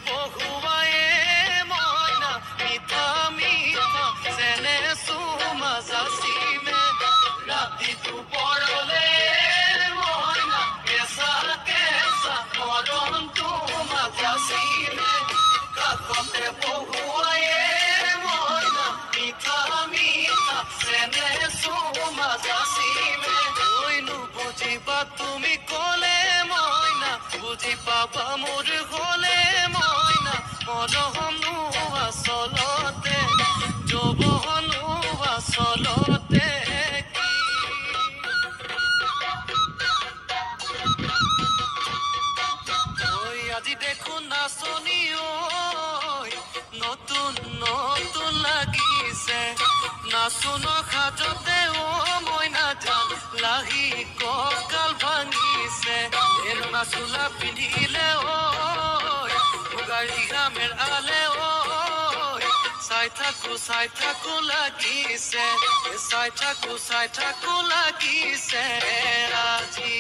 বহুৱায়ে মইনা মিঠা মিঠা যেনে চুমা যাচিমে ৰাতিটো পৰলে মইনা কেঁচা কেঁচা মৰমটো যাচিমে কাষতে বহুৱায়ে মইনা মিঠা মিঠা যেনে চুমা যাচিমে কৈনো বুজিবা তুমি ক'লে মইনা বুজি পাবা মোৰ হ'লে মইনা মৰমনো আচলতে যৌৱনো আচলতে আজি দেখো নাচনি নতুন নতুন লাগিছে নাচোন সাজতে মইনা জান লাহি কঁকাল ভাঙিছে এৰঙা চোলা পিন্ধিলে মুগাৰী ঘামেৰ আলে চাই থাকো লাগিছে চাই থাকো লাগিছে আজি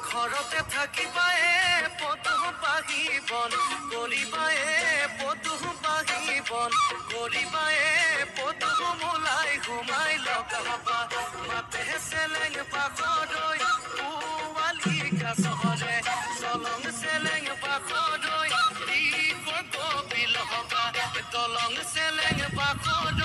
ঘৰতে থাকিবায়ে পদু বাহিবন গলিবায়ে পদু বাহিবন গলিবায়ে পদু মোলাই ঘুমাই লগাবা মাতে চেলেং পাখৰৈ পুৱালি কাছৰে চলং চেলেং পাখৰৈ দি কবিল হবা দলং চেলেং পাখৰৈ